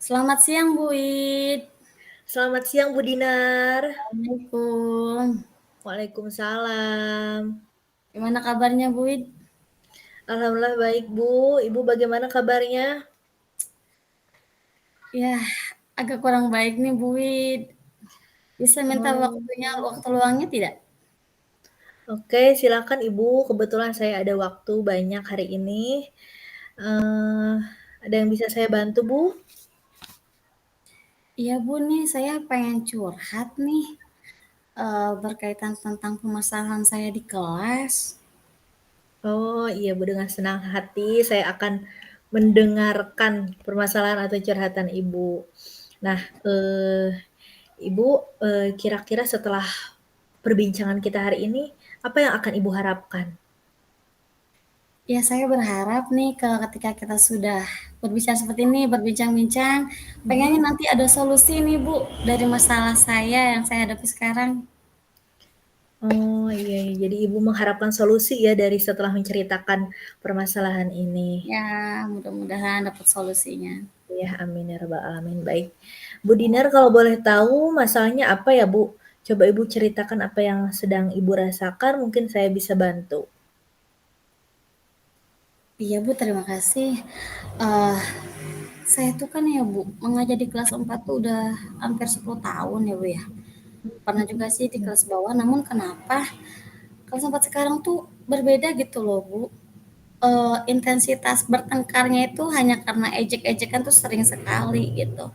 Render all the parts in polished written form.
Selamat siang Bu Id. Selamat siang Bu Dinar. Assalamualaikum. Waalaikumsalam. Gimana kabarnya Bu Id? Alhamdulillah baik Bu. Ibu bagaimana kabarnya? Ya, agak kurang baik nih Bu Id. Bisa minta waktunya, Oh, waktu luangnya tidak? oke silakan Ibu. Kebetulan saya ada waktu banyak hari ini. Eh, ada yang bisa saya bantu Bu? Iya Bu nih, saya pengen curhat nih berkaitan tentang permasalahan saya di kelas. Oh iya Bu, dengan senang hati saya akan mendengarkan permasalahan atau curhatan Ibu. Nah, Ibu, kira-kira setelah perbincangan kita hari ini, apa yang akan Ibu harapkan? Ya, saya berharap nih ketika kita sudah berbicara seperti ini, berbincang-bincang, pengennya Mhm. nanti ada solusi nih Bu dari masalah saya yang saya hadapi sekarang. Oh, iya iya. Jadi Ibu mengharapkan solusi ya dari setelah menceritakan permasalahan ini. Ya, mudah-mudahan dapat solusinya. Ya, amin ya rabbal alamin. Baik. Bu Dinar kalau boleh tahu masalahnya apa ya, Bu? Coba Ibu ceritakan apa yang sedang Ibu rasakan, mungkin saya bisa bantu. Iya Bu, terima kasih. Eh, saya tuh kan ya Bu, mengajar di kelas 4 tuh udah hampir 10 tahun ya Bu ya. Pernah juga sih di kelas bawah, namun kenapa kelas 4 sekarang tuh berbeda gitu loh Bu. Intensitas bertengkarnya itu hanya karena ejek-ejekan tuh sering sekali gitu.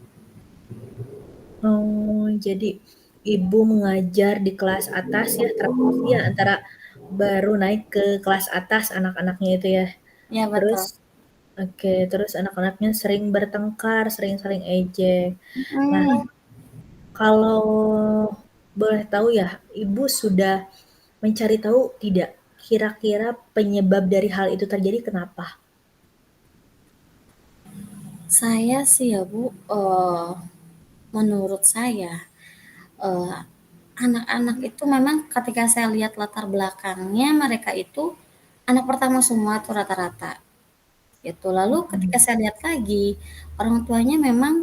Oh, jadi Ibu mengajar di kelas atas ya, transisi ya antara baru naik ke kelas atas anak-anaknya itu ya. Ya Terus betul. oke, terus anak-anaknya sering bertengkar, sering saling ejek. Nah, Hmm, kalau boleh tahu ya, Ibu sudah mencari tahu tidak kira-kira penyebab dari hal itu terjadi kenapa? saya sih ya Bu, menurut saya eh, anak-anak itu memang ketika saya lihat latar belakangnya mereka itu anak pertama semua tuh rata-rata gitu. Lalu ketika Mhm. saya lihat lagi orang tuanya memang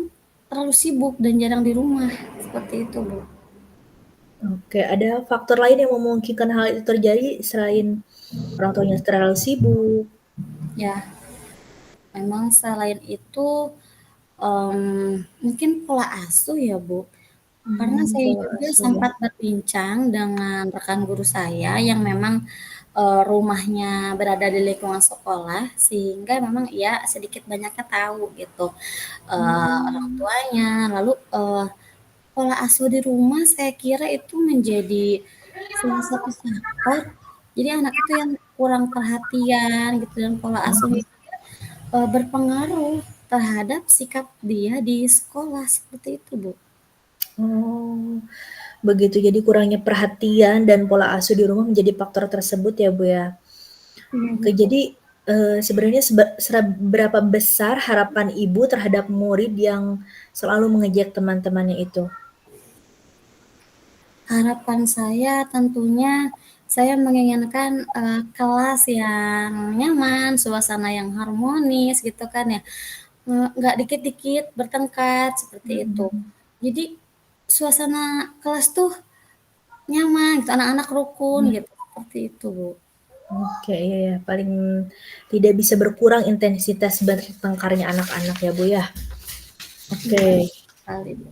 terlalu sibuk dan jarang di rumah seperti itu Bu. Oke, ada faktor lain yang memungkinkan hal itu terjadi selain orang tuanya terlalu sibuk? Ya, memang selain itu mungkin pola asuh ya Bu. Karena saya Pola juga asuh ya. sempat berbincang dengan rekan guru saya yang memang rumahnya berada di lingkungan sekolah sehingga memang ia sedikit banyaknya tahu gitu orang Mmm, tuanya lalu pola asuh di rumah saya kira itu menjadi salah satu faktor jadi anak itu yang kurang perhatian gitu dan pola asuhnya mhm. berpengaruh terhadap sikap dia di sekolah seperti itu Bu. Oh, begitu. Jadi kurangnya perhatian dan pola asuh di rumah menjadi faktor tersebut ya, Bu, ya? Iya Oke, betul. jadi, sebenarnya seberapa besar harapan Ibu terhadap murid yang selalu mengejek teman-temannya itu? Harapan saya tentunya saya menginginkan, kelas yang nyaman, suasana yang harmonis gitu kan ya, nggak dikit-dikit bertengkar seperti itu. Mhm. Jadi suasana kelas tuh nyaman gitu, anak-anak rukun Mmm, gitu, seperti itu, Bu. oke, iya ya, paling tidak bisa berkurang intensitas bertengkarnya anak-anak ya, Bu, ya? Iya, Oke. betul sekali, Bu.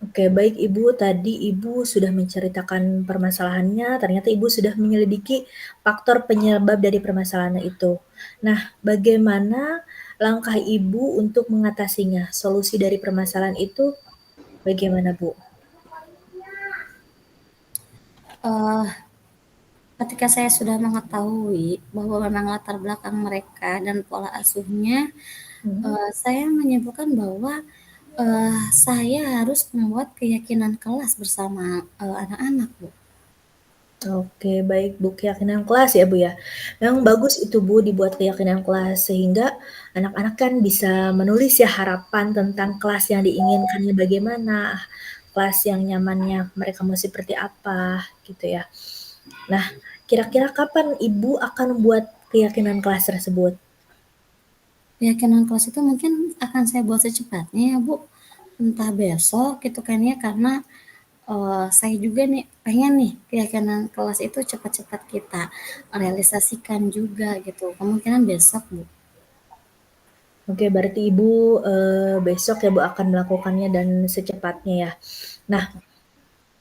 Oke, baik Ibu, tadi Ibu sudah menceritakan permasalahannya, ternyata Ibu sudah menyelidiki faktor penyebab dari permasalahan itu. Nah, bagaimana langkah Ibu untuk mengatasinya? Solusi dari permasalahan itu bagaimana, Bu? Eee, ketika saya sudah mengetahui bahwa memang latar belakang mereka dan pola asuhnya, Mhm. saya menyimpulkan bahwa saya harus membuat keyakinan kelas bersama, anak-anak, Bu. Oke, baik Bu, keyakinan kelas ya Bu ya. Memang bagus itu Bu dibuat keyakinan kelas sehingga anak-anak kan bisa menulis ya harapan tentang kelas yang diinginkannya bagaimana, kelas yang nyamannya mereka mau seperti apa gitu ya. Nah, kira-kira kapan Ibu akan membuat keyakinan kelas tersebut? Keyakinan kelas itu mungkin akan saya buat secepatnya ya, Bu, entah besok gitu kan ya, karena, saya juga nih pengen nih keyakinan kelas itu cepat-cepat kita realisasikan juga gitu, kemungkinan besok, Bu. Oke, berarti Ibu, besok ya Bu akan melakukannya dan secepatnya ya. Nah,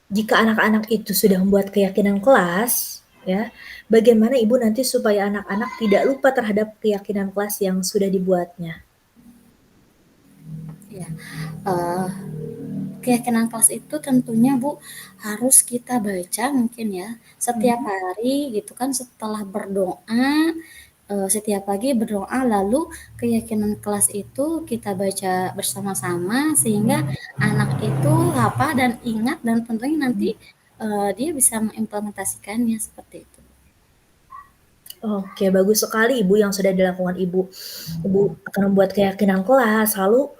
jika anak-anak itu sudah membuat keyakinan kelas, ya, bagaimana Ibu nanti supaya anak-anak tidak lupa terhadap keyakinan kelas yang sudah dibuatnya? Ya, eee, keyakinan kelas itu tentunya, Bu, harus kita baca mungkin ya, setiap Mhm. hari gitu kan setelah berdoa, setiap pagi berdoa, lalu keyakinan kelas itu kita baca bersama-sama sehingga anak itu hafal dan ingat dan tentunya nanti, dia bisa mengimplementasikannya seperti itu. Oke, bagus sekali Ibu yang sudah dilakukan Ibu. Ibu akan membuat keyakinan kelas, lalu,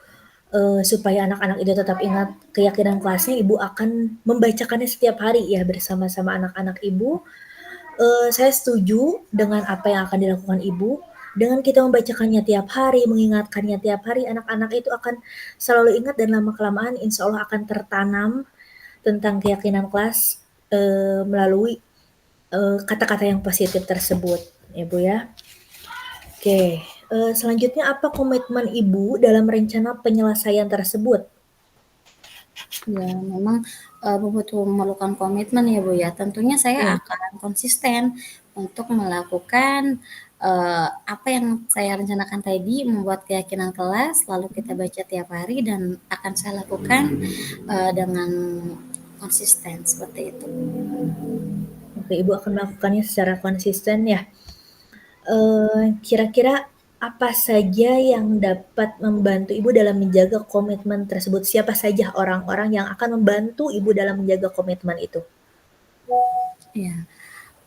supaya anak-anak itu tetap ingat keyakinan kelasnya, Ibu akan membacakannya setiap hari ya bersama-sama anak-anak Ibu. Saya setuju dengan apa yang akan dilakukan Ibu. Dengan kita membacakannya tiap hari, mengingatkannya tiap hari, anak-anak itu akan selalu ingat dan lama-kelamaan insya Allah akan tertanam tentang keyakinan kelas, melalui, kata-kata yang positif tersebut, ya Bu ya. Oke, selanjutnya apa komitmen Ibu dalam rencana penyelesaian tersebut? Ya, memang, betul memerlukan komitmen ya, Bu, ya. Tentunya saya Iya. akan konsisten untuk melakukan, apa yang saya rencanakan tadi, membuat keyakinan kelas, lalu kita baca tiap hari dan akan saya lakukan, dengan konsisten, seperti itu. Oke, Ibu akan melakukannya secara konsisten ya. Kira-kira apa saja yang dapat membantu Ibu dalam menjaga komitmen tersebut? Siapa saja orang-orang yang akan membantu Ibu dalam menjaga komitmen itu? Ya.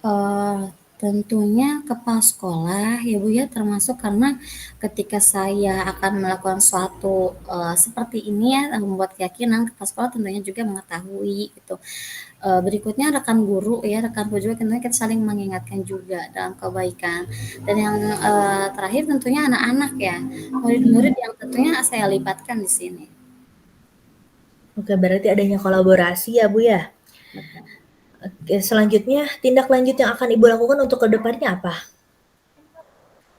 Eee, tentunya kepala sekolah ya, Bu, ya, termasuk karena ketika saya akan melakukan suatu, seperti ini ya, membuat keyakinan, kepala sekolah tentunya juga mengetahui gitu. Berikutnya rekan guru ya, rekan guru juga tentunya kita saling mengingatkan juga dalam kebaikan. Dan yang, terakhir tentunya anak-anak ya, murid-murid yang tentunya saya libatkan di sini. Oke, berarti adanya kolaborasi ya, Bu, ya? Betul. Oke, selanjutnya tindak lanjut yang akan Ibu lakukan untuk ke depannya apa?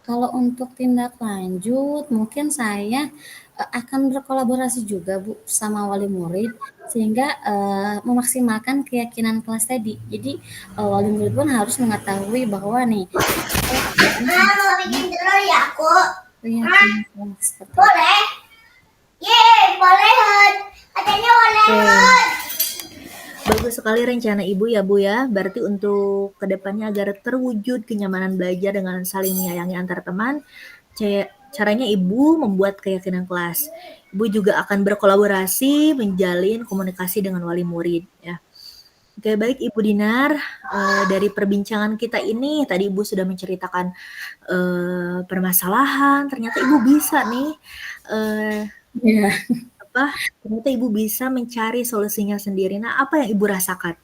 Kalau untuk tindak lanjut, mungkin saya, akan berkolaborasi juga, Bu, sama wali murid, sehingga, memaksimalkan keyakinan kelas tadi. Jadi, wali murid pun harus mengetahui bahwa nih, saya akan Mau bikin telur ya aku? keyakinan kelas seperti itu. Boleh? Yeay, boleh. Katanya boleh. Bagus sekali rencana Ibu ya Bu ya. Berarti untuk kedepannya agar terwujud kenyamanan belajar dengan saling menyayangi antar teman, caranya Ibu membuat keyakinan kelas. Ibu juga akan berkolaborasi, menjalin komunikasi dengan wali murid ya. Oke, baik Ibu Dinar, dari perbincangan kita ini tadi Ibu sudah menceritakan permasalahan, ternyata Ibu bisa nih eh, Iya. ternyata Ibu bisa mencari solusinya sendiri. Nah, apa yang Ibu rasakan?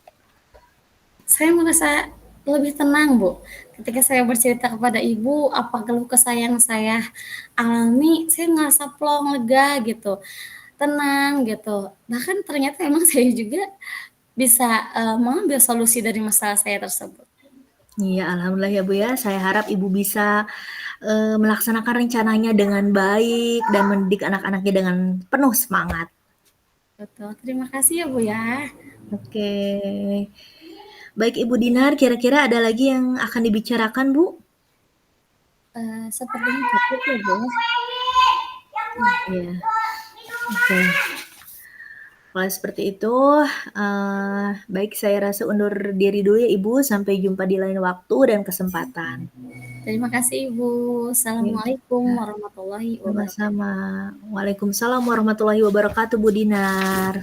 Saya merasa lebih tenang, Bu, ketika saya bercerita kepada ibu apa keluh kesah yang saya alami, saya ngerasa plong, lega gitu, tenang gitu. Bahkan ternyata emang saya juga bisa, mengambil solusi dari masalah saya tersebut. Iya, alhamdulillah ya Bu ya. Saya harap Ibu bisa melaksanakan rencananya dengan baik dan mendidik anak-anaknya dengan penuh semangat. Betul, terima kasih ya, Bu, ya. Oke. Baik Ibu Dinar, kira-kira ada lagi yang akan dibicarakan Bu? Sepertinya cukup ya, Bu, ya. Iya. Oke. Kalau seperti itu, baik saya rasa undur diri dulu ya Ibu. Sampai jumpa di lain waktu dan kesempatan. Terima kasih, Ibu. Iya. Assalamualaikum warahmatullahi wabarakatuh. Sama-sama. Waalaikumsalam warahmatullahi wabarakatuh Bu Dinar.